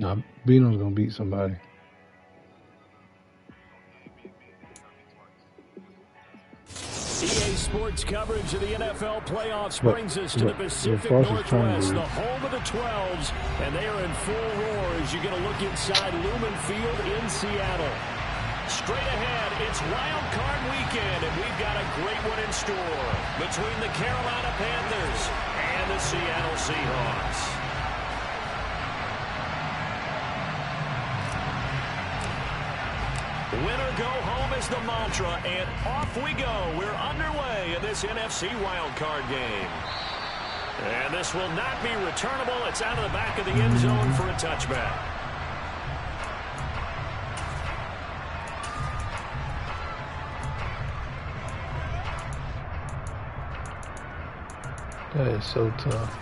Nah, Bino's gonna beat somebody. EA Sports coverage of the NFL playoffs brings us to the Pacific Northwest, the home of the 12s, and they are in full roar as you get a look inside Lumen Field in Seattle. Straight ahead, it's Wild Card Weekend, and we've got a great one in store between the Carolina Panthers and the Seattle Seahawks. Winner go home is the mantra, and off we go. We're underway in this NFC wildcard game. And this will not be returnable. It's out of the back of the end zone for a touchback. That is so tough.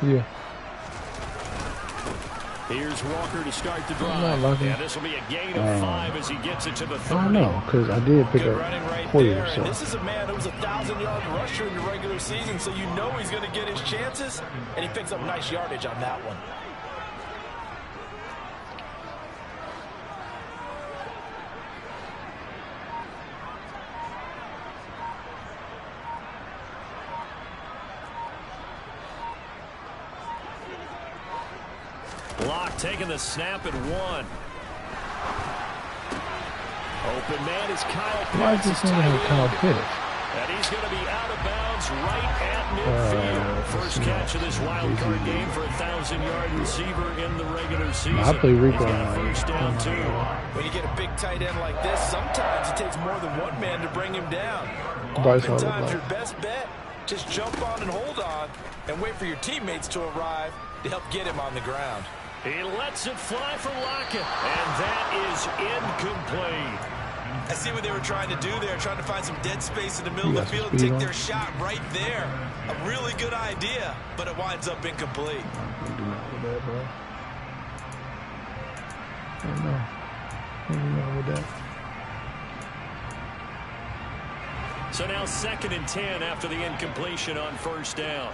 Yeah. Here's Walker to start the drive. Yeah, this will be a gain of 5 as he gets it to the 30. I don't know, because I did pick up Hoyer. So. This is a man who was a 1,000-yard rusher in the regular season, so you know he's going to get his chances, and he picks up nice yardage on that one. Locke taking the snap at 1. Open man is Kyle Pitts. Why is this name have Kyle Pitts? And he's going to be out of bounds right at midfield. First catch of this wild card game for a 1,000-yard receiver in the regular season. I play Rico on first down, too. When you get a big tight end like this, sometimes it takes more than one man to bring him down. Oftentimes, your best bet, just jump on and hold on and wait for your teammates to arrive to help get him on the ground. He lets it fly for Lockett, and that is incomplete. I see what they were trying to do there, trying to find some dead space in the middle of the field and take their shot right there. A really good idea, but it winds up incomplete. So now 2nd and 10 after the incompletion on first down.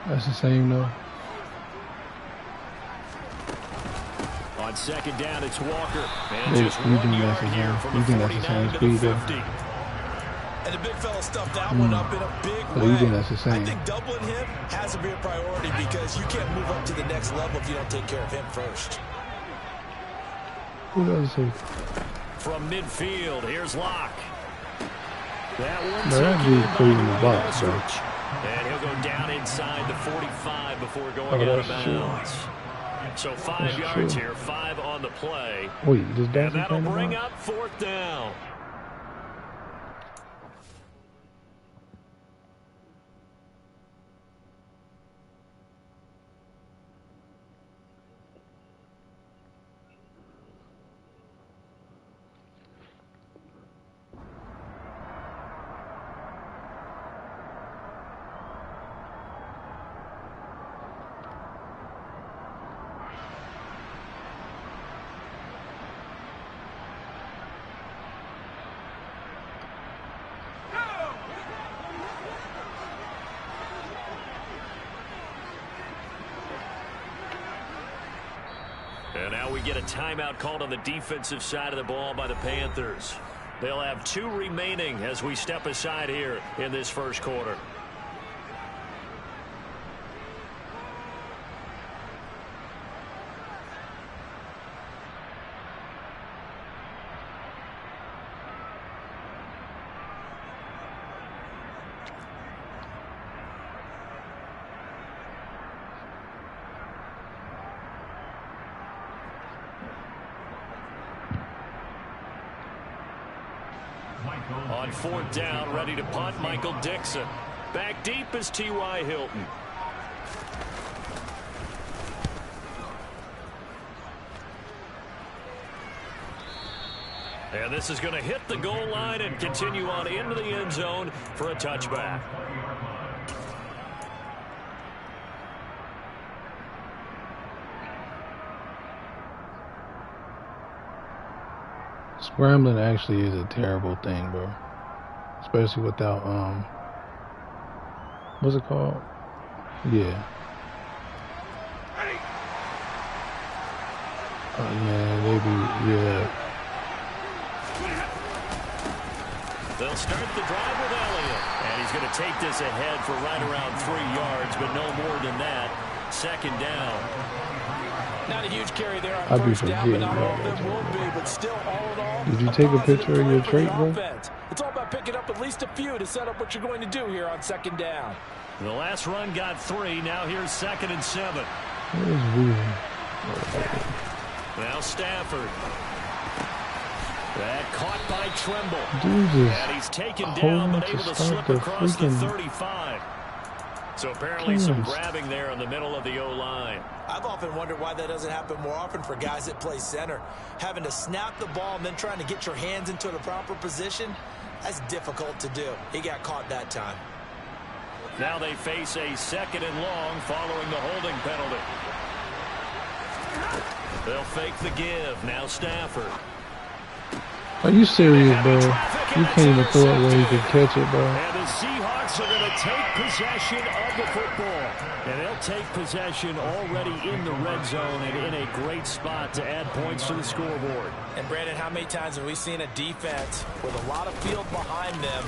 That's the same, though. On 2nd down, it's Walker. And you just think 1 that's yard the here same? from You the think that's the 49 same to the speed, 50. And the big fella stuffed that one up in a big So way. you think that's the same? I think doubling him has to be a priority because you can't move up to the next level if you don't take care of him first. Who does he? From midfield, here's Locke. That one that dude put him in the box, bro. And he'll go down inside the 45 before going out of bounds. So 5 yards here, 5 on the play. Wait, does and that'll bring up 4th down. And now we get a timeout called on the defensive side of the ball by the Panthers. They'll have 2 remaining as we step aside here in this first quarter. On 4th down, ready to punt, Michael Dixon. Back deep is T.Y. Hilton. And this is going to hit the goal line and continue on into the end zone for a touchback. Scrambling actually is a terrible thing, bro. Especially without, what's it called? Yeah. Oh, man, they be, yeah. They'll start the drive with Elliott. And he's going to take this ahead for right around 3 yards, but no more than that. Second down. Not a huge carry there on first down, but not all of them will be, but still, all in all, did you take a picture of your trait, bro? It's all about picking up at least a few to set up what you're going to do here on second down. The last run got 3. Now here's 2nd and 7. That is weird. Now Stafford. That caught by Tremble. Dude, and he's taken down, but able to slip across the 35. So apparently some grabbing there in the middle of the O-line. I've often wondered why that doesn't happen more often for guys that play center. Having to snap the ball and then trying to get your hands into the proper position, that's difficult to do. He got caught that time. Now they face a 2nd and long following the holding penalty. They'll fake the give. Now Stafford. Are you serious, bro? You can't even throw it where you can catch it, bro. And the Seahawks are going to take possession of the football. And they'll take possession already in the red zone and in a great spot to add points to the scoreboard. And Brandon, how many times have we seen a defense with a lot of field behind them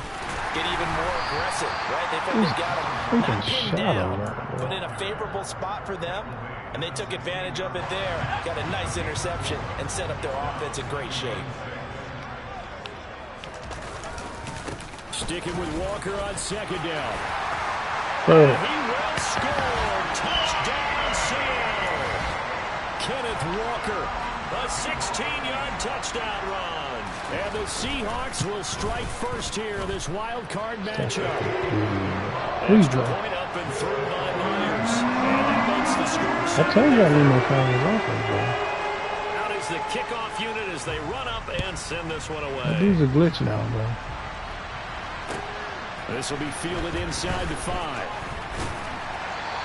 get even more aggressive, right? They felt they got them not pinned down, but in a favorable spot for them. And they took advantage of it there. Got a nice interception and set up their offense in great shape. Sticking with Walker on 2nd down. He will score. Touchdown, Seattle. Kenneth Walker, a 16-yard touchdown run. And the Seahawks will strike first here, this wild card matchup. Extra point up and through by Myers. And that makes the score. I told you I need my fingers off him, bro. Out is the kickoff unit as they run up and send this one away. That dude's a glitch now, bro. This will be fielded inside the 5.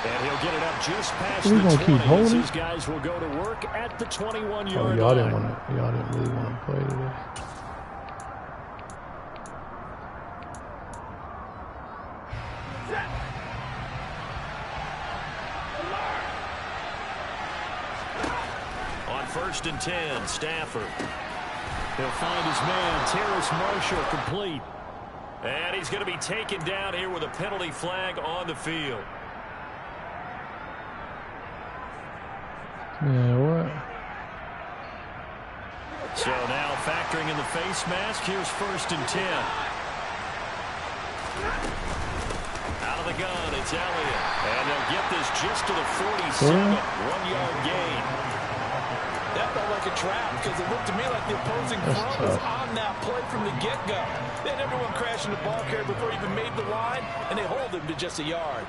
And he'll get it up just past the 20. Keep holding? These guys will go to work at the 21-yard line. Y'all didn't really want to play today. On 1st and 10, Stafford. He'll find his man, Terrace Marshall, complete. And he's going to be taken down here with a penalty flag on the field. Yeah, what? So now factoring in the face mask, here's 1st and 10. Out of the gun, it's Elliott. And they'll get this just to the 47, 1-yard gain. That felt like a trap because it looked to me like the opposing front was on that play from the get-go. They had everyone crashing the ball carrier before he even made the line, and they hold him to just a yard.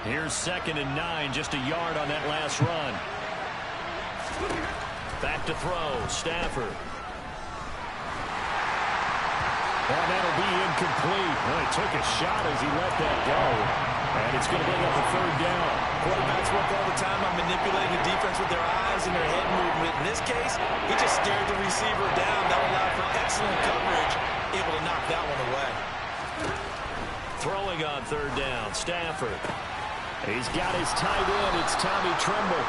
Here's 2nd and 9, just a yard on that last run. Back to throw, Stafford. And that'll be incomplete. Well, he took a shot as he let that go. And it's going to bring up a 3rd down. Quarterbacks work all the time on manipulating the defense with their eyes and their head movement. In this case, he just stared the receiver down. That allowed for excellent coverage. Able to knock that one away. Throwing on 3rd down, Stafford. He's got his tight end. It's Tommy Tremble.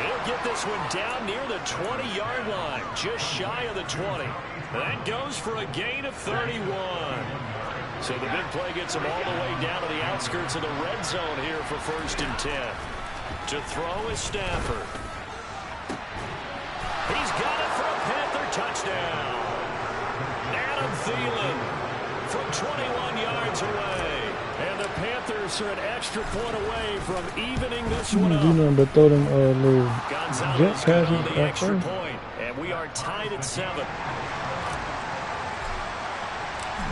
He'll get this one down near the 20-yard line, just shy of the 20. That goes for a gain of 31. So the big play gets him all the way down to the outskirts of the red zone here for 1st and 10. To throw is Stafford. He's got it for a Panther touchdown. Adam Thielen from 21 yards away. And the Panthers are an extra point away from evening this one up. Do nothing but throw them little jet passes on the extra point, and we are tied at 7.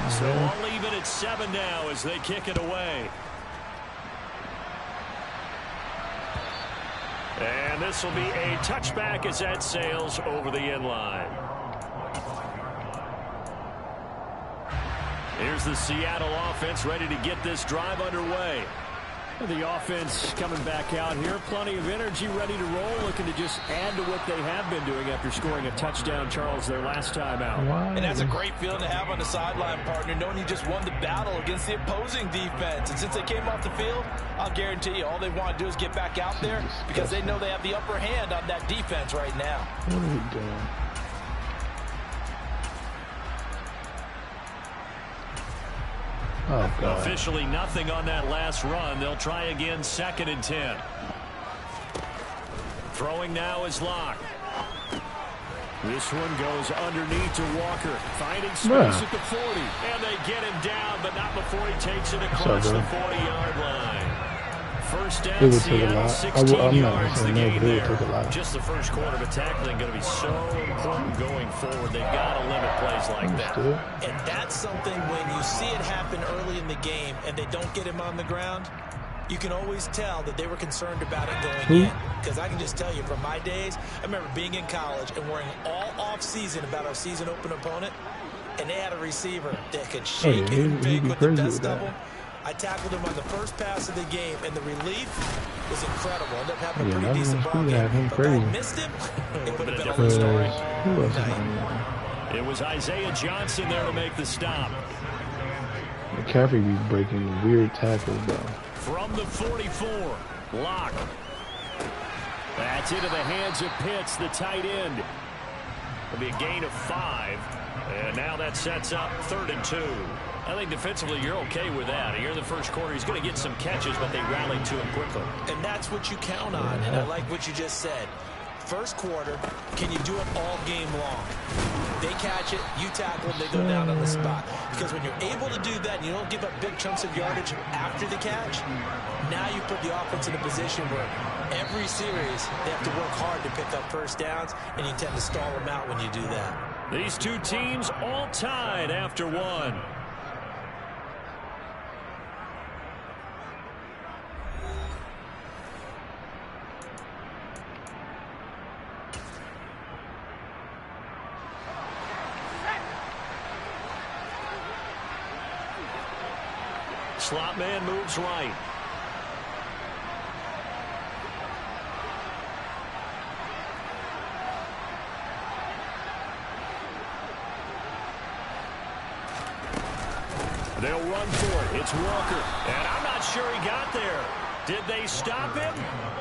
So all even at 7 now as they kick it away. And this will be a touchback as that sails over the end line. Here's the Seattle offense ready to get this drive underway. The offense coming back out here. Plenty of energy, ready to roll, looking to just add to what they have been doing after scoring a touchdown, Charles, their last time out. And that's a great feeling to have on the sideline, partner, knowing you just won the battle against the opposing defense. And since they came off the field, I'll guarantee you all they want to do is get back out there because they know they have the upper hand on that defense right now. What are we doing? Oh, God. Officially nothing on that last run. They'll try again, 2nd and 10. Throwing now is Locke. This one goes underneath to Walker. Finding space at the 40. And they get him down, but not before he takes it across the 40-yard line. First down, Seattle, 16 yards the game there. Just the first quarter, but tackling going to be so important going forward. They've got to limit plays like that. And that's something when you see it happen early in the game and they don't get him on the ground, you can always tell that they were concerned about it going in. Because I can just tell you from my days, I remember being in college and worrying all off-season about our season open opponent, and they had a receiver that could shake him big with the best of them. I tackled him on the first pass of the game, and the relief was incredible. Ended up having a pretty decent ball game. But I missed him. It would have been a whole story. It was Isaiah Johnson there to make the stop. McCaffrey be breaking weird tackles, though. From the 44, Locke. That's into the hands of Pitts, the tight end. It'll be a gain of 5. And now that sets up 3rd and 2. I think defensively you're okay with that. Here in the first quarter, he's going to get some catches, but they rallied to him quickly. And that's what you count on, and I like what you just said. First quarter, can you do it all game long? They catch it, you tackle them, they go down on the spot. Because when you're able to do that and you don't give up big chunks of yardage after the catch, now you put the offense in a position where every series they have to work hard to pick up first downs, and you tend to stall them out when you do that. These two teams all tied after one. Slot man moves right. They'll run for it. It's Walker. And I'm not sure he got there. Did they stop him?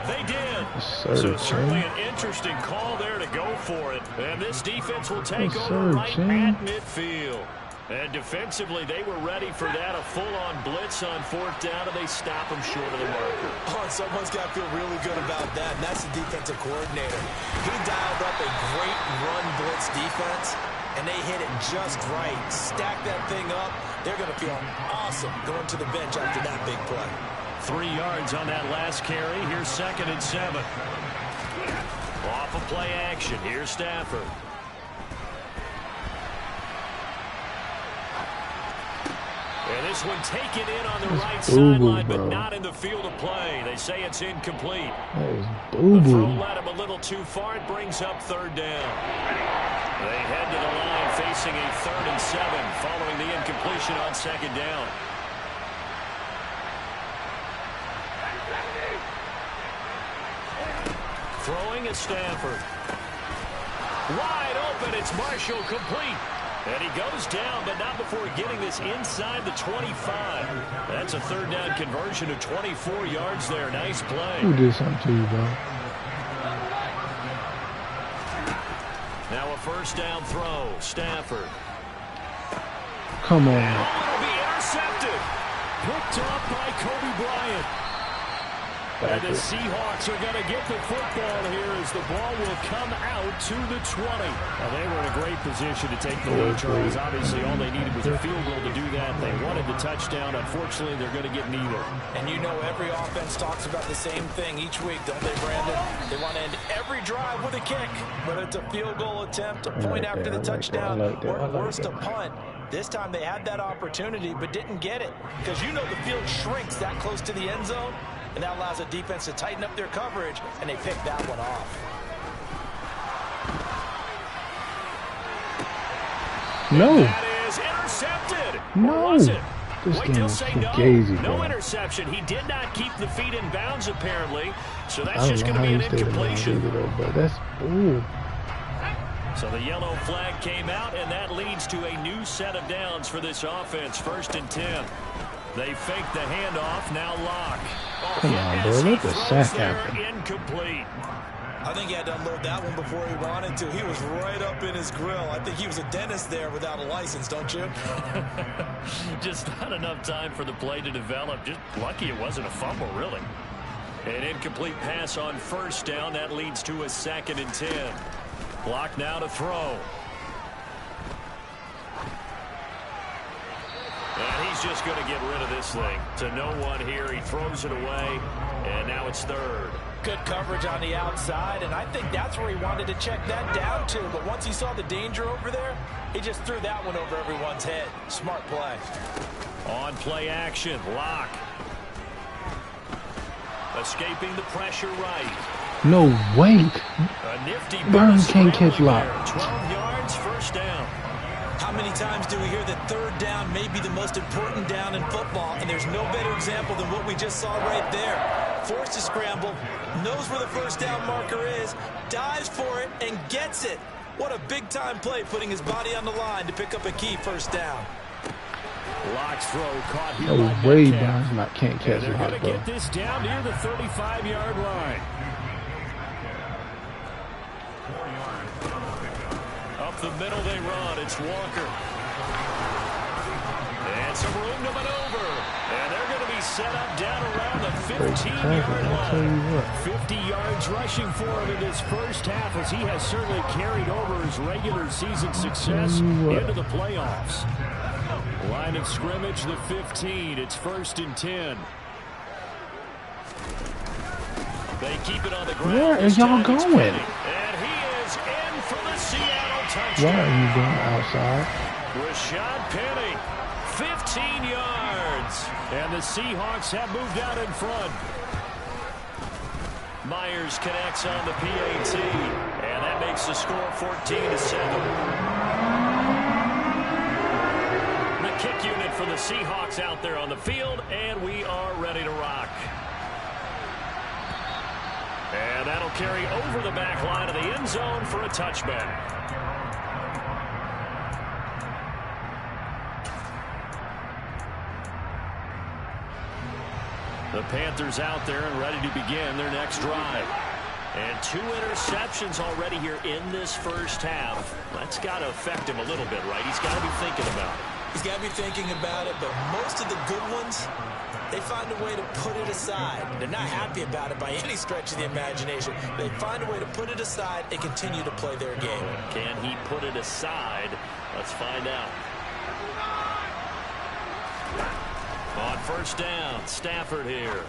They did. So certainly an interesting call there to go for it. And this defense will take over right at midfield. And defensively, they were ready for that, a full-on blitz on 4th down, and they stop them short of the marker. Oh, someone's got to feel really good about that, and that's the defensive coordinator. He dialed up a great run blitz defense, and they hit it just right. Stack that thing up. They're going to feel awesome going to the bench after that big play. 3 yards on that last carry. Here's 2nd and 7. Off of play action. Here's Stafford. And this one taken in on the right sideline, but not in the field of play. They say it's incomplete. That was boo-boo. The throw led him a little too far. It brings up 3rd down. They head to the line facing a 3rd and 7 following the incompletion on 2nd down. Throwing at Stafford. Wide open. It's Marshall, complete. And he goes down, but not before getting this inside the 25. That's a 3rd down conversion of 24 yards there. Nice play. Who did something to you, bro? Now a 1st down throw. Stafford. Come on. And it'll be intercepted. Picked up by Kobe Bryant. And the Seahawks are going to get the football here as the ball will come out to the 20. Well, they were in a great position to take the lead, Charles. Obviously, all they needed was a field goal to do that. They wanted the touchdown. Unfortunately, they're going to get neither. And you know every offense talks about the same thing each week, don't they, Brandon? They want to end every drive with a kick, whether it's a field goal attempt, a point after the touchdown, or at worst, a punt. This time they had that opportunity but didn't get it because you know the field shrinks that close to the end zone. And that allows the defense to tighten up their coverage, and they pick that one off. No. That is intercepted. No. Or was it? This Wait, game they'll is say fugazi, no bro. interception. He did not keep the feet in bounds, apparently. So that's I just don't going know to how be you an stayed in bounds incompletion. either, though, but that's ooh. So the yellow flag came out, and that leads to a new set of downs for this offense. 1st and 10. They fake the handoff. Now Locke. Come on, bro. Let the sack happen. Incomplete. I think he had to unload that one before he wanted to. He was right up in his grill. I think he was a dentist there without a license, don't you? Just not enough time for the play to develop. Just lucky it wasn't a fumble, really. An incomplete pass on 1st down. That leads to a 2nd and 10. Block now to throw. And he's just going to get rid of this thing. To no one here. He throws it away. And now it's 3rd. Good coverage on the outside, and I think that's where he wanted to check that down to. But once he saw the danger over there, he just threw that one over everyone's head. Smart play. On play action, Locke. Escaping the pressure right. No way. A nifty Burns can't catch Locke. 12 yards, 1st down. How many times do we hear that 3rd down may be the most important down in football, and there's no better example than what we just saw right there. Forced to scramble, knows where the 1st down marker is, dives for it, and gets it. What a big-time play, putting his body on the line to pick up a key 1st down. Locke's throw caught here. No way Burns can't catch They're Locke, going to bro. get this down near the 35-yard line. Up the middle they run. It's Walker. And some room to maneuver. And they're going to be set up down around the 15-yard line. 50 yards rushing for him in his 1st half, as he has certainly carried over his regular season success into the playoffs. Line of scrimmage, the 15. It's 1st and 10. They keep it on the ground. Where are y'all going? And he is in for the Seattle touchdown. Why are you going outside? Rashad Penny, 15 yards. And the Seahawks have moved out in front. Myers connects on the PAT. And that makes the score 14-7. The kick unit for the Seahawks out there on the field. And we are ready to rock. And that'll carry over the back line of the end zone for a touchback. The Panthers out there and ready to begin their next drive. And 2 interceptions already here in this 1st half. That's got to affect him a little bit, right? He's got to be thinking about it. He's got to be thinking about it, but most of the good ones, they find a way to put it aside. They're not happy about it by any stretch of the imagination. They find a way to put it aside and continue to play their game. Can he put it aside? Let's find out. On 1st down, Stafford here.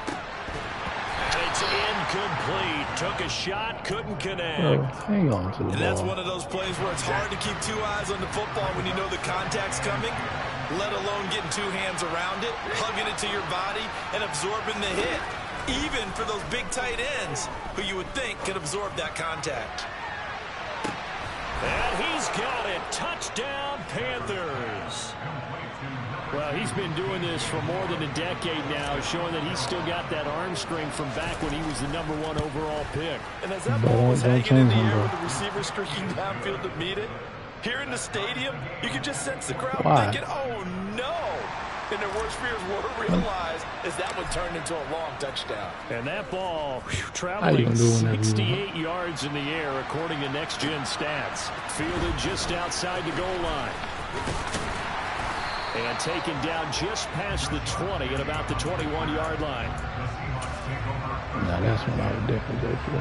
It's incomplete. Took a shot, couldn't connect. Bro, hang on to the ball. And that's one of those plays where it's hard to keep 2 eyes on the football when you know the contact's coming, let alone getting 2 hands around it, hugging it to your body, and absorbing the hit. Even for those big tight ends who you would think could absorb that contact. And he's got it. Touchdown, Panthers. Well, he's been doing this for more than a decade now, showing that he's still got that arm strength from back when he was the #1 overall pick. And as that ball was hanging in the air with the receiver streaking downfield to meet it, here in the stadium, you can just sense the crowd thinking, oh, no. And their worst fears were realized as that one turned into a long touchdown. And that ball traveling 68 yards in the air, according to Next Gen Stats. Fielded just outside the goal line. And taken down just past the 20 at about the 21-yard line. Now that's what I would definitely go for.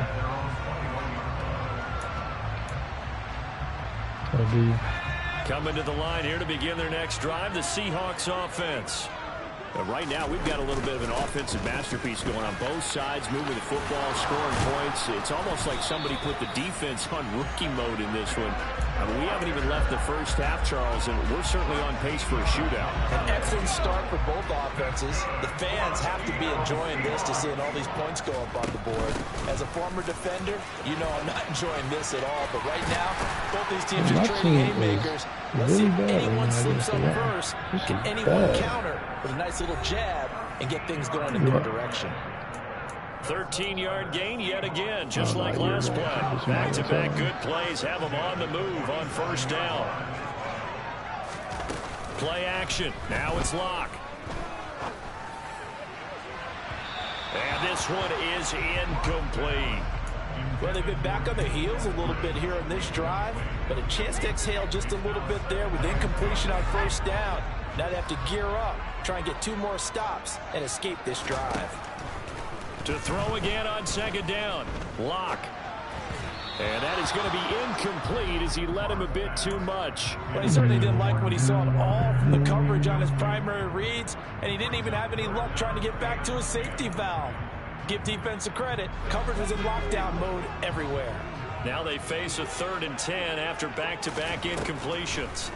Coming to the line here to begin their next drive, the Seahawks offense. Right now, we've got a little bit of an offensive masterpiece going on both sides, moving the football, scoring points. It's almost like somebody put the defense on rookie mode in this one. I mean, we haven't even left the first half, Charles, and we're certainly on pace for a shootout. An excellent start for both offenses. The fans have to be enjoying this to seeing all these points go up on the board. As a former defender, you know I'm not enjoying this at all. But right now, both these teams are trading haymakers. Let's see if anyone slips up first. Can anyone counter with a nice little jab and get things going in their direction? 13-yard gain yet again, just like last play. Back-to-back good plays have them on the move on first down. Play action. Now it's Locke. And this one is incomplete. Well, they've been back on their heels a little bit here in this drive, but a chance to exhale just a little bit there with incompletion on first down. Now they have to gear up, try and get 2 more stops, and escape this drive. To throw again on second down. Locke. And that is going to be incomplete as he led him a bit too much. Well, he certainly didn't like what he saw at all from the coverage on his primary reads, and he didn't even have any luck trying to get back to his safety valve. Give defensive credit. Coverage was in lockdown mode everywhere. Now they face a 3rd and 10 after back-to-back incompletions.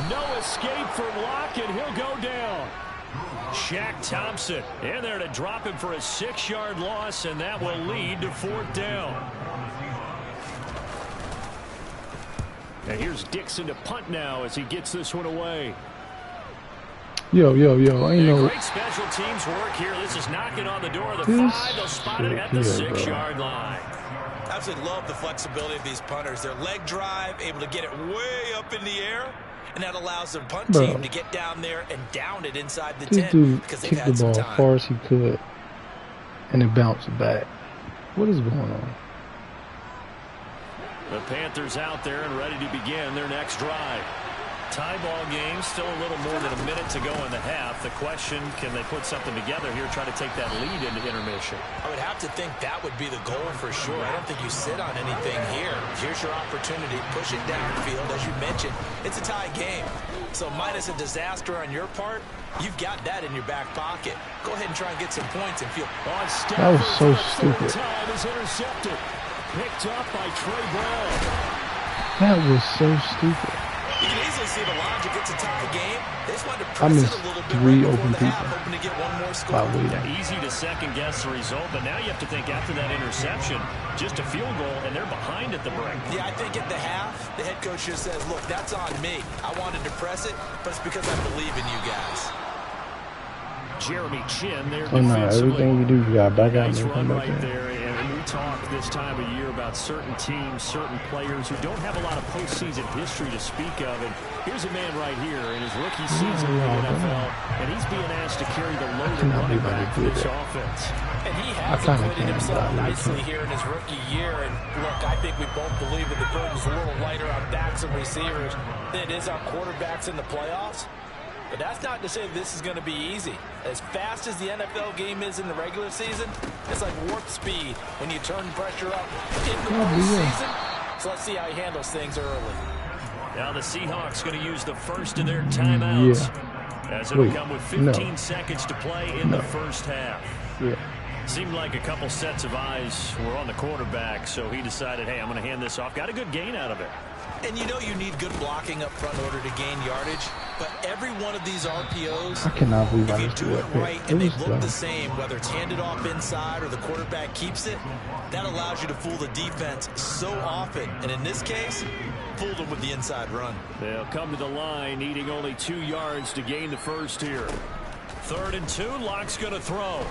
No escape for Locke, and he'll go down. Shaq Thompson in there to drop him for a 6-yard loss, and that will lead to 4th down. And here's Dixon to punt now as he gets this one away. Yo, I know. Great special teams work here. This is knocking on the door of the 5. They'll spot it at the 6-yard line. Absolutely love the flexibility of these punters. Their leg drive, able to get it way up in the air. And that allows the punt team to get down there and down it inside the 10. This dude because kicked the ball as far as he could, and it bounced back. What is going on? The Panthers out there and ready to begin their next drive. Tie ball game, still a little more than a minute to go in the half. The question, can they put something together here, try to take that lead into intermission? I would have to think that would be the goal for sure. I don't think you sit on anything here. Here's your opportunity. Push it downfield. As you mentioned, it's a tie game. So minus a disaster on your part, you've got that in your back pocket. Go ahead and try and get some points and feel. That was so stupid. Time is intercepted. Picked up by Trey Brown. That was so stupid. You can easily see the logic. It's a tie game. They just wanted to press it a little bit right before the half, hoping to get one more score. Easy to second-guess the result, but now you have to think after that interception, just a field goal, and they're behind at the break. Yeah, I think at the half, the head coach just says, look, that's on me. I wanted to press it, but it's because I believe in you guys. Jeremy Chin there. Oh, no, everything you do, you got back out nice and come run back right in. there. And we talk this time of year about certain teams, certain players who don't have a lot of postseason history to speak of. And here's a man right here in his rookie season in the NFL, and he's being asked to carry the load of running back for this offense. And he has acquitted himself nicely here in his rookie year. And look, I think we both believe that the burden's a little lighter on backs and receivers than it is on quarterbacks in the playoffs. But that's not to say this is going to be easy. As fast as the NFL game is in the regular season, it's like warp speed when you turn pressure up in the postseason. So let's see how he handles things early. Now the Seahawks going to use the first of their timeouts. As it'll come with 15 seconds to play in the first half. Seemed like a couple sets of eyes were on the quarterback, so he decided, hey, I'm going to hand this off. Got a good gain out of it. And you know you need good blocking up front in order to gain yardage, but every one of these RPOs, I cannot believe if you do it right and they look the same, whether it's handed off inside or the quarterback keeps it, that allows you to fool the defense so often. And in this case, fooled them with the inside run. They'll come to the line, needing only 2 yards to gain the first here. 3rd and 2, Locke's going to throw.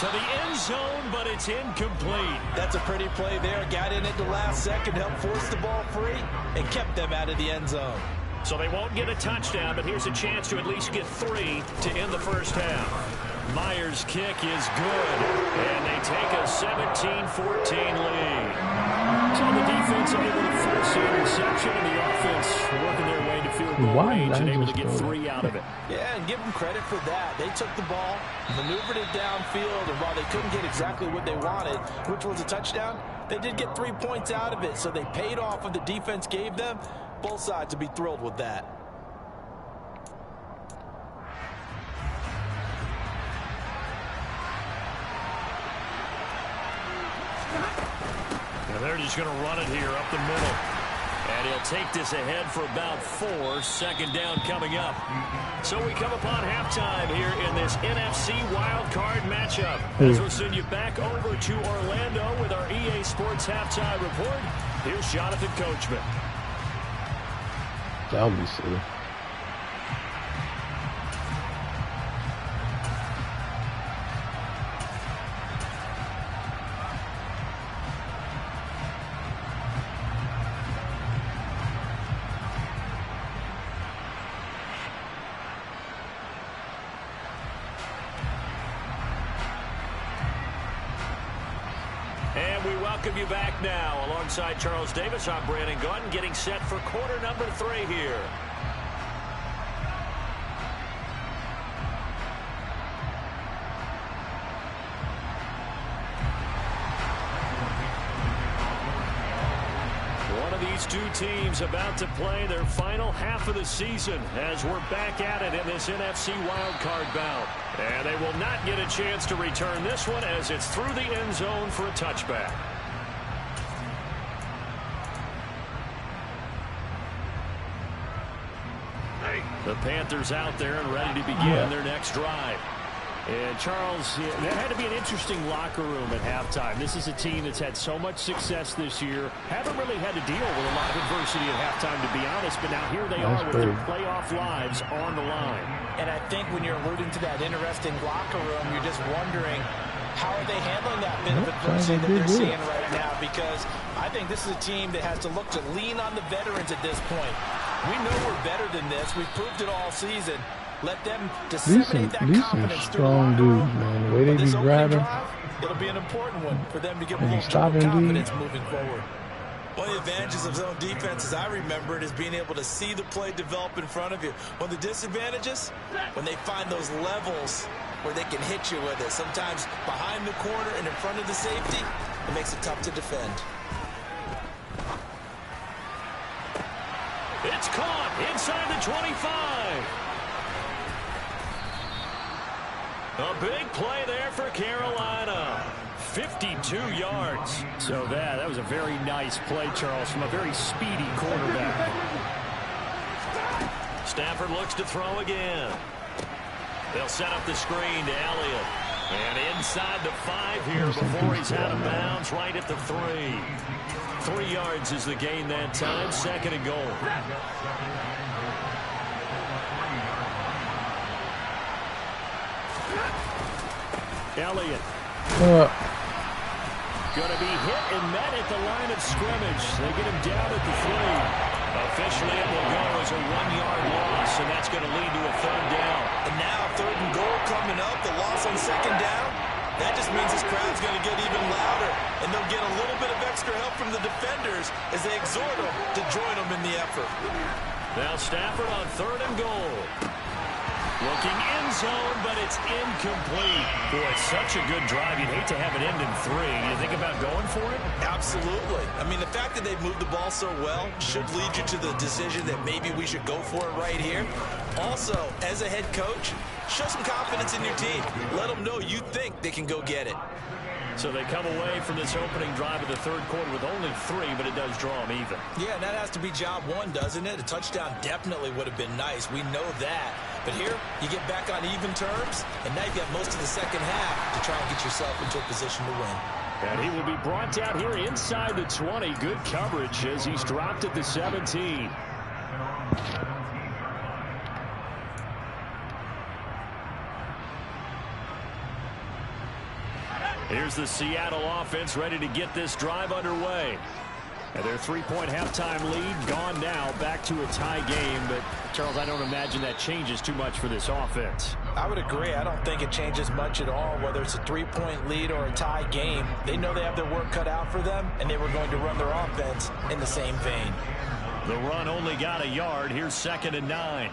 To the end zone, but it's incomplete. That's a pretty play there. Got in at the last second, helped force the ball free, and kept them out of the end zone. So they won't get a touchdown, but here's a chance to at least get 3 to end the first half. Myers' kick is good, and they take a 17-14 lead. So the defense able to force the interception, and the offense working their way to field goal range and able to get 3 out of it. Yeah, and give them credit for that. They took the ball, maneuvered it downfield, and while they couldn't get exactly what they wanted, which was a touchdown, they did get 3 points out of it, so they paid off what the defense gave them. Both sides would be thrilled with that. And they're just going to run it here up the middle. And he'll take this ahead for about 4. Second down coming up. So we come upon halftime here in this NFC wildcard matchup. As we'll send you back over to Orlando with our EA Sports halftime report. Here's Jonathan Coachman. That would be silly. Welcome you back now. Alongside Charles Davis, I'm Brandon Gaudin, getting set for quarter number 3 here. One of these two teams about to play their final half of the season as we're back at it in this NFC wildcard bout. And they will not get a chance to return this one as it's through the end zone for a touchback. The Panthers out there and ready to begin their next drive. And Charles, that had to be an interesting locker room at halftime. This is a team that's had so much success this year. Haven't really had to deal with a lot of adversity at halftime, to be honest. But now here they are with their playoff lives on the line. And I think when you're alluding to that interesting locker room, you're just wondering, how are they handling that bit of adversity that they're seeing right now? Because I think this is a team that has to look to lean on the veterans at this point. We know we're better than this. We've proved it all season. Let them disseminate that confidence through the locker room. Man. The way they be grabbing. It'll be an important one for them to get a little confidence moving forward. One of the advantages of zone defense, as I remember it, is being able to see the play develop in front of you. One of the disadvantages, when they find those levels where they can hit you with it. Sometimes behind the corner and in front of the safety, it makes it tough to defend. It's caught inside the 25. A big play there for Carolina. 52 yards. So that was a very nice play, Charles, from a very speedy quarterback. Stafford looks to throw again. They'll set up the screen to Elliott. And inside the 5 here before he's out of bounds, right at the 3. 3 yards is the gain that time. Second and goal. Elliott. Going to be hit and met at the line of scrimmage. They get him down at the 3. Officially, it will go as a 1-yard loss, and that's going to lead to a 3rd down. And now 3rd and goal coming up. The loss on 2nd down. That just means this crowd's going to get even louder, and they'll get a little bit of extra help from the defenders as they exhort them to join them in the effort. Now Stafford on 3rd and goal. Looking end zone, but it's incomplete. Boy, it's such a good drive. You'd hate to have it end in 3. Do you think about going for it? Absolutely. I mean, the fact that they've moved the ball so well should lead you to the decision that maybe we should go for it right here. Also, as a head coach, show some confidence in your team. Let them know you think they can go get it. So they come away from this opening drive of the 3rd quarter with only 3, but it does draw them even. Yeah, and that has to be job 1, doesn't it? A touchdown definitely would have been nice. We know that. But here, you get back on even terms, and now you've got most of the 2nd half to try and get yourself into a position to win. And he will be brought down here inside the 20. Good coverage as he's dropped at the 17. Here's the Seattle offense ready to get this drive underway. And their 3-point halftime lead gone now, back to a tie game. But, Charles, I don't imagine that changes too much for this offense. I would agree. I don't think it changes much at all, whether it's a 3-point lead or a tie game. They know they have their work cut out for them, and they were going to run their offense in the same vein. The run only got a yard. Here's 2nd and 9.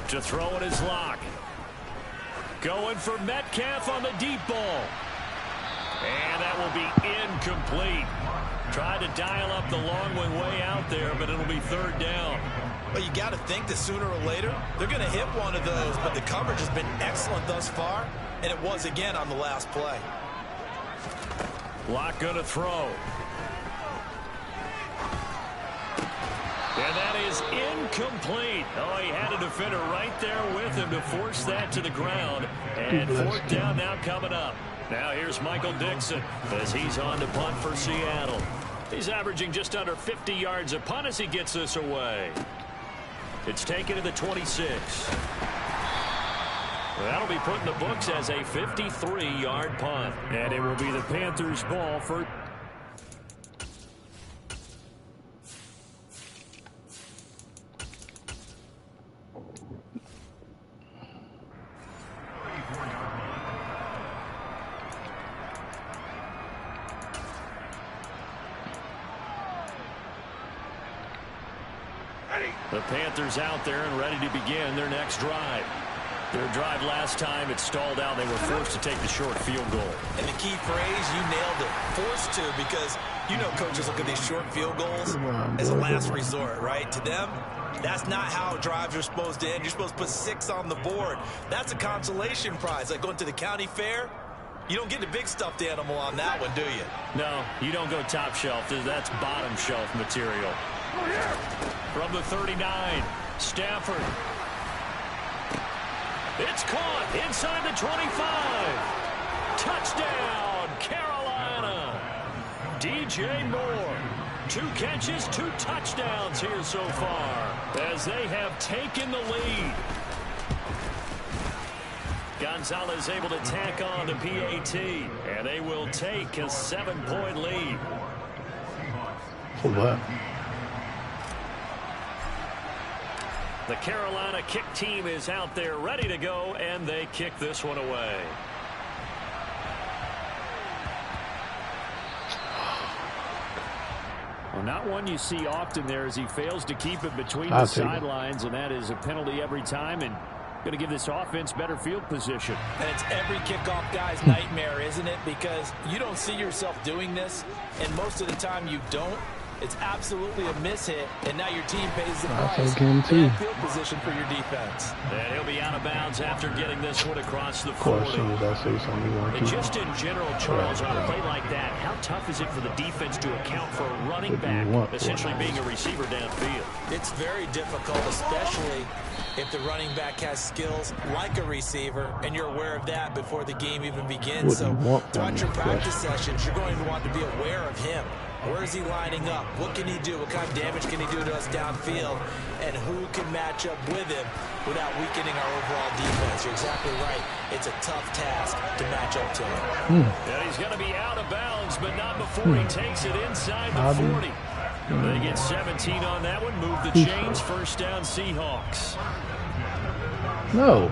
To throw it is Locke. Going for Metcalf on the deep ball. And that will be incomplete. Tried to dial up the long one way out there, but it'll be 3rd down. Well, you got to think that sooner or later, they're going to hit one of those, but the coverage has been excellent thus far, and it was again on the last play. Locke going to throw. And that is incomplete. Oh, he had a defender right there with him to force that to the ground. And fourth down now coming up. Now here's Michael Dixon as he's on to punt for Seattle. He's averaging just under 50 yards a punt as he gets this away. It's taken to the 26. That'll be put in the books as a 53-yard punt. And it will be the Panthers' ball for... The Panthers out there and ready to begin their next drive. Their drive last time, it stalled out. They were forced to take the short field goal. And the key phrase, you nailed it. Forced to, because you know coaches look at these short field goals as a last resort, right? To them, that's not how drives are supposed to end. You're supposed to put 6 on the board. That's a consolation prize. Like going to the county fair, you don't get the big stuffed animal on that one, do you? No, you don't go top shelf. That's bottom shelf material. From the 39, Stafford. It's caught inside the 25. Touchdown, Carolina. DJ Moore. 2 catches, 2 touchdowns here so far as they have taken the lead. Gonzalez able to tack on the PAT, and they will take a 7-point lead. For what? The Carolina kick team is out there ready to go, and they kick this one away. Well, not one you see often there as he fails to keep it between the sidelines, and that is a penalty every time, and going to give this offense better field position. And it's every kickoff guy's nightmare, isn't it? Because you don't see yourself doing this, and most of the time you don't. It's absolutely a mishit, and now your team pays the price. Bad field position for your defense. And he'll be out of bounds after getting this one across the 40. Of course, as soon as I say something, you want to and just in general, Charles, on a play like that, how tough is it for the defense to account for a running back essentially being a receiver downfield? It's very difficult, especially if the running back has skills like a receiver, and you're aware of that before the game even begins. So throughout your practice sessions, you're going to want to be aware of him. Where is he lining up? What can he do? What kind of damage can he do to us downfield? And who can match up with him without weakening our overall defense? You're exactly right. It's a tough task to match up to him. And he's going to be out of bounds, but not before he takes it inside the 40. They get 17 on that one. Move the chains. First down, Seahawks. No.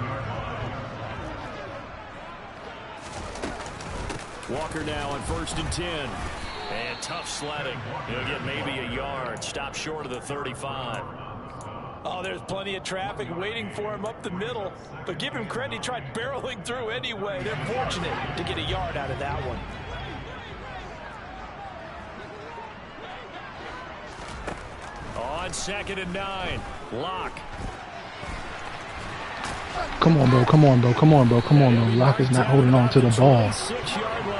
Walker now on 1st and 10. And tough sledding. He'll get maybe a yard. Stop short of the 35. Oh, there's plenty of traffic waiting for him up the middle. But give him credit, he tried barreling through anyway. They're fortunate to get a yard out of that one. On 2nd and 9. Locke. Come on, bro. Come on, bro. Come on, bro. Come on, bro. Locke is not holding on to the ball. 6-yard line.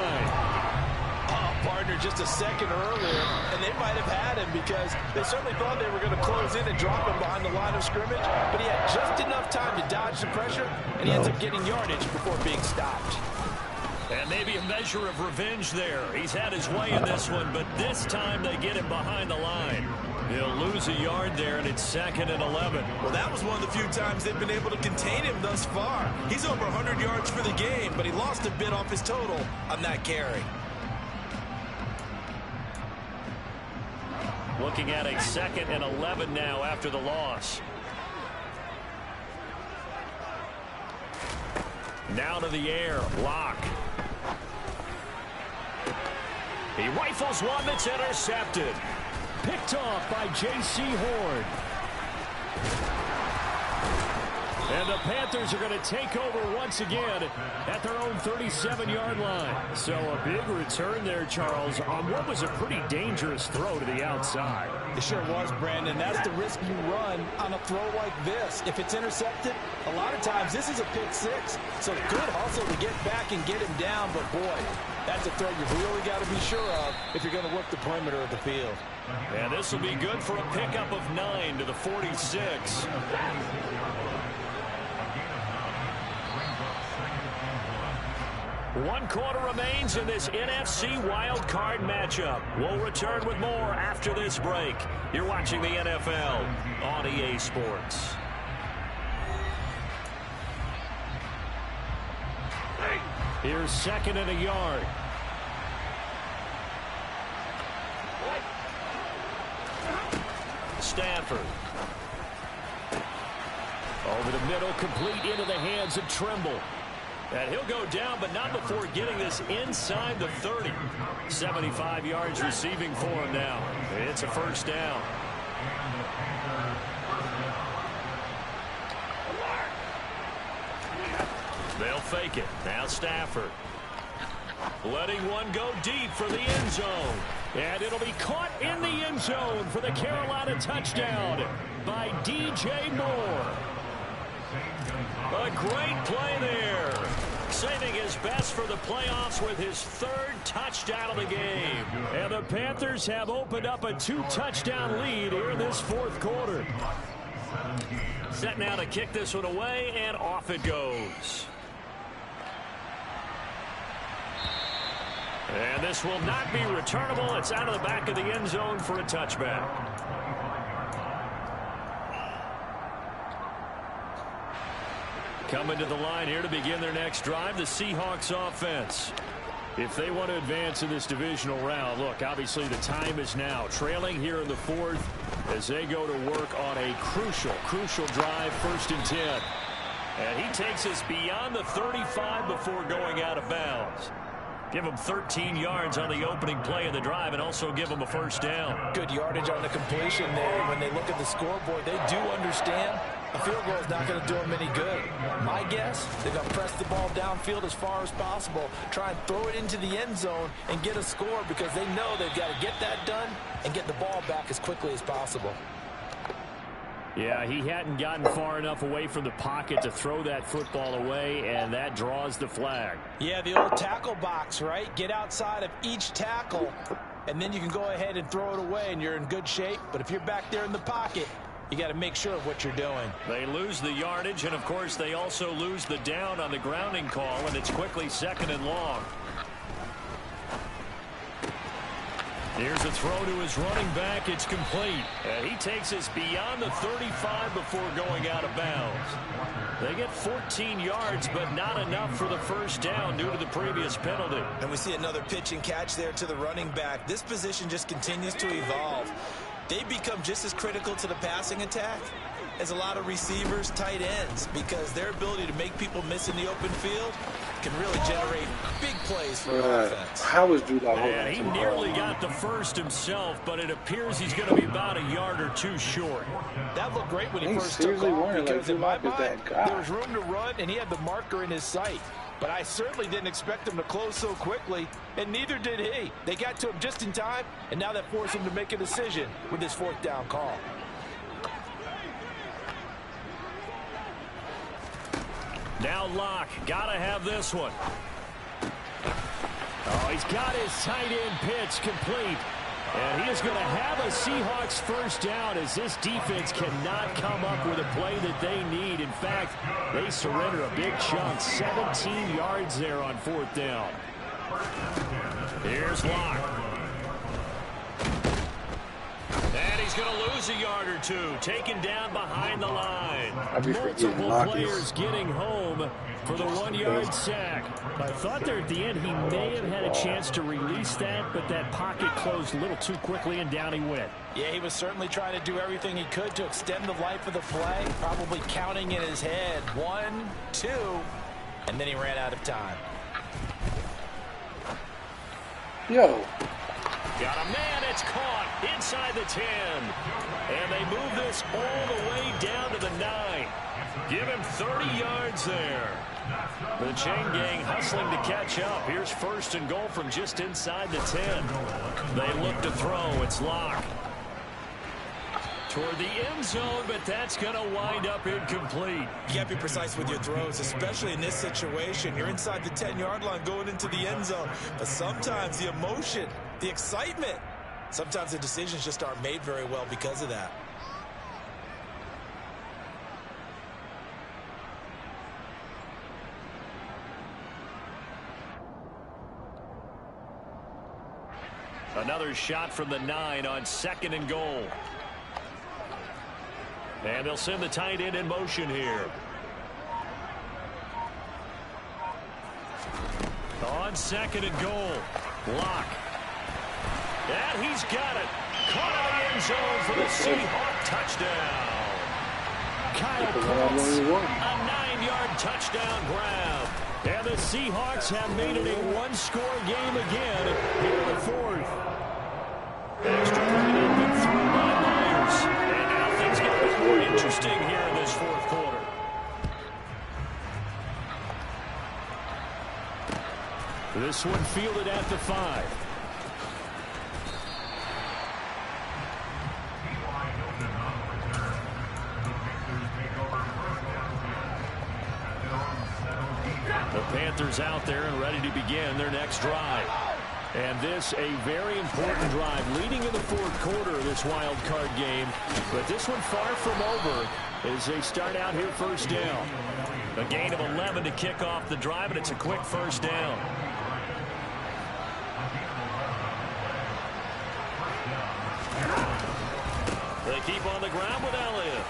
Just a second earlier, and they might have had him because they certainly thought they were going to close in and drop him behind the line of scrimmage, but he had just enough time to dodge the pressure, and he ends up getting yardage before being stopped. And maybe a measure of revenge there. He's had his way in this one, but this time they get him behind the line. He'll lose a yard there, and it's 2nd and 11. Well, that was one of the few times they've been able to contain him thus far. He's over 100 yards for the game, but he lost a bit off his total on that carry. Looking at a 2nd and 11 now after the loss. Now to the air, Locke. He rifles one that's intercepted. Picked off by J.C. Horn. And the Panthers are going to take over once again at their own 37-yard line. So a big return there, Charles, on what was a pretty dangerous throw to the outside. It sure was, Brandon. That's the risk you run on a throw like this. If it's intercepted, a lot of times this is a pick six. So good hustle to get back and get him down. But, boy, that's a throw you've really got to be sure of if you're going to work the perimeter of the field. And this will be good for a pickup of 9 to the 46. One quarter remains in this NFC wildcard matchup. We'll return with more after this break. You're watching the NFL on EA Sports. Here's 2nd and a yard. Stafford. Over the middle, complete into the hands of Trimble. And he'll go down, but not before getting this inside the 30. 75 yards receiving for him now. It's a first down. They'll fake it. Now Stafford. Letting one go deep for the end zone. And it'll be caught in the end zone for the Carolina touchdown by DJ Moore. A great play there. Saving his best for the playoffs with his 3rd touchdown of the game. And the Panthers have opened up a 2-touchdown lead here in this 4th quarter. Set now to kick this one away, and off it goes. And this will not be returnable. It's out of the back of the end zone for a touchback. Coming to the line here to begin their next drive, the Seahawks offense. If they want to advance in this divisional round, look, obviously the time is now. Trailing here in the 4th as they go to work on a crucial drive, 1st and 10. And he takes us beyond the 35 before going out of bounds. Give them 13 yards on the opening play of the drive and also give them a first down. Good yardage on the completion there. When they look at the scoreboard, they do understand a field goal is not going to do them any good. My guess, they're going to press the ball downfield as far as possible, try and throw it into the end zone and get a score because they know they've got to get that done and get the ball back as quickly as possible. Yeah, he hadn't gotten far enough away from the pocket to throw that football away, and that draws the flag. Yeah, the old tackle box, right? Get outside of each tackle, and then you can go ahead and throw it away, and you're in good shape. But if you're back there in the pocket, you got to make sure of what you're doing. They lose the yardage, and, of course, they also lose the down on the grounding call, and it's quickly 2nd and long. Here's a throw to his running back. It's complete. And he takes us beyond the 35 before going out of bounds. They get 14 yards, but not enough for the first down due to the previous penalty. And we see another pitch and catch there to the running back. This position just continues to evolve. They become just as critical to the passing attack as a lot of receivers, tight ends, because their ability to make people miss in the open field can really generate big plays for offense. How was Drew Lock? Yeah, he nearly got the first himself, but it appears he's going to be about a yard or two short. That looked great when he first took off because in my mind, there was room to run, and he had the marker in his sight. But I certainly didn't expect him to close so quickly, and neither did he. They got to him just in time, and now that forced him to make a decision with this 4th down call. Now Locke, gotta have this one. Oh, he's got his tight end pitch complete. And he is going to have a Seahawks first down as this defense cannot come up with a play that they need. In fact, they surrender a big chunk, 17 yards there on 4th down. Here's Locke. And he's going to lose a yard or two, taken down behind the line. Multiple players getting home for the 1-yard sack. I thought there at the end he may have had a chance to release that, but that pocket closed a little too quickly, and down he went. Yeah, he was certainly trying to do everything he could to extend the life of the play, probably counting in his head 1, 2, and then he ran out of time. Yo. Got a man, it's caught inside the 10. And they move this all the way down to the 9. Give him 30 yards there. The chain gang hustling to catch up. Here's first and goal from just inside the 10. They look to throw. It's Locke. Toward the end zone, but that's going to wind up incomplete. You got to be precise with your throws, especially in this situation. You're inside the 10-yard line going into the end zone. But sometimes the emotion, the excitement, sometimes the decisions just aren't made very well because of that. Another shot from the 9 on second and goal. And they'll send the tight end in motion here. On second and goal. Locke. And he's got it. Caught in the end zone for the Seahawk touchdown. Kyle Pitts, a 9-yard touchdown grab. And the Seahawks have made it a one-score game again here in the fourth. Extra point up and through by Myers. And now things get a bit more interesting here in this fourth quarter. This one fielded at the 5. The Panthers out there and ready to begin their next drive. And this a very important drive leading in the fourth quarter of this wild card game. But this one far from over as they start out here first down. A gain of 11 to kick off the drive, and it's a quick first down. They keep on the ground with Elliott.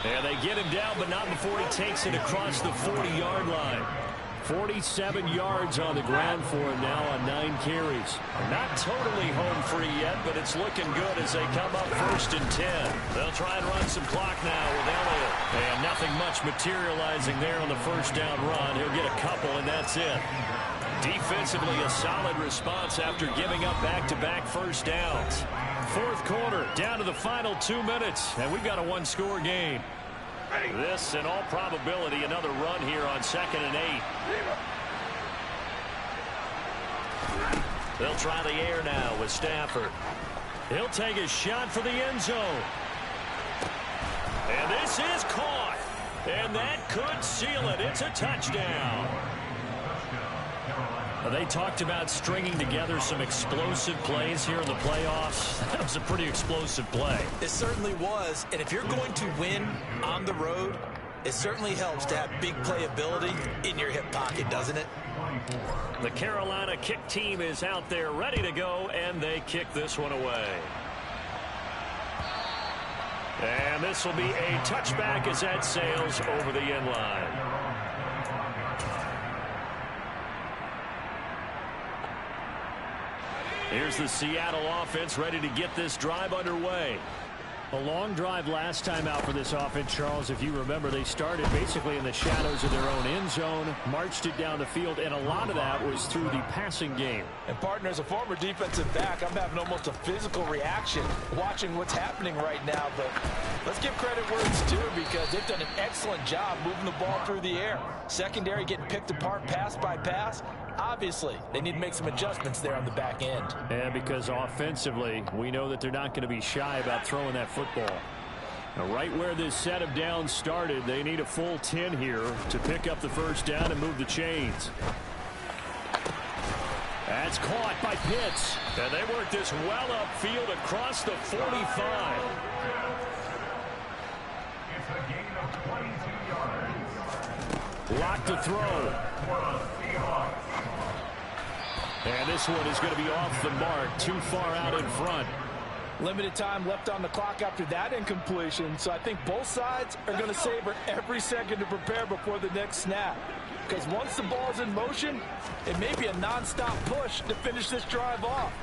And they get him down, but not before he takes it across the 40-yard line. 47 yards on the ground for him now on 9 carries. Not totally home free yet, but it's looking good as they come up first and 10. They'll try and run some clock now with Elliott. And nothing much materializing there on the first down run. He'll get a couple, and that's it. Defensively, a solid response after giving up back-to-back first downs. Fourth quarter, down to the final 2 minutes, and we've got a one-score game. This, in all probability, another run here on second and 8. They'll try the air now with Stafford. He'll take a shot for the end zone. And this is caught. And that could seal it. It's a touchdown. They talked about stringing together some explosive plays here in the playoffs. That was a pretty explosive play. It certainly was. And if you're going to win on the road, it certainly helps to have big playability in your hip pocket, doesn't it? The Carolina kick team is out there ready to go, and they kick this one away. And this will be a touchback as that sails over the end line. Here's the Seattle offense ready to get this drive underway. A long drive last time out for this offense, Charles. If you remember, they started basically in the shadows of their own end zone, marched it down the field, and a lot of that was through the passing game. And, partner, as a former defensive back, I'm having almost a physical reaction watching what's happening right now. But let's give credit where it's due because they've done an excellent job moving the ball through the air. Secondary getting picked apart pass by pass. Obviously, they need to make some adjustments there on the back end. And because offensively, we know that they're not going to be shy about throwing that football. Now, right where this set of downs started, they need a full 10 here to pick up the first down and move the chains. That's caught by Pitts. And they work this well upfield across the 45. Lock to throw. And this one is going to be off the mark, too far out in front. Limited time left on the clock after that incompletion, so I think both sides are going to savor every second to prepare before the next snap. Because once the ball's in motion, it may be a non-stop push to finish this drive off.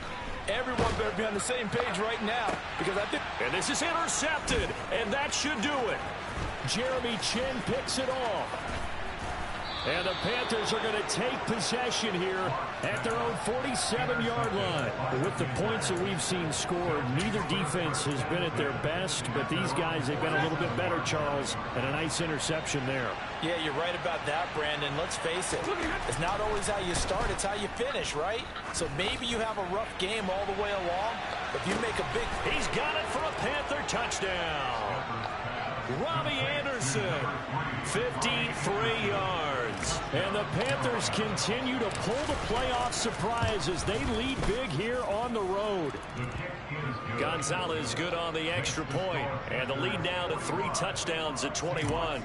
Everyone better be on the same page right now, because I think... And this is intercepted, and that should do it. Jeremy Chinn picks it off. And the Panthers are going to take possession here at their own 47-yard line. With the points that we've seen scored, neither defense has been at their best, but these guys have been a little bit better, Charles, and a nice interception there. Yeah, you're right about that, Brandon. Let's face it. It's not always how you start, it's how you finish, right? So maybe you have a rough game all the way along, but if you make a big... He's got it for a Panther touchdown. Robbie Anderson, 53 yards. And the Panthers continue to pull the playoff surprise as they lead big here on the road. Gonzalez good on the extra point, and the lead now to 3 touchdowns at 21.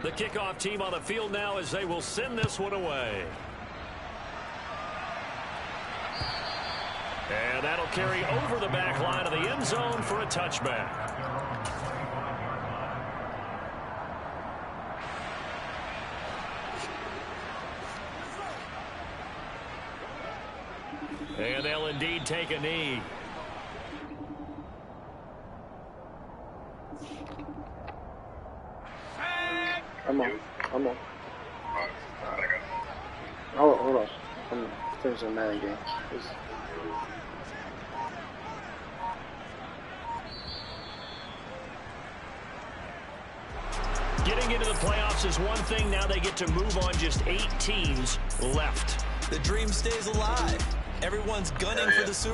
The kickoff team on the field now as they will send this one away. And that'll carry over the back line of the end zone for a touchback. And they'll indeed take a knee. I'm on. Oh, hold on. I'm finishing a Madden game. Getting into the playoffs is one thing. Now they get to move on. Just 8 teams left. The dream stays alive. Everyone's gunning for the Super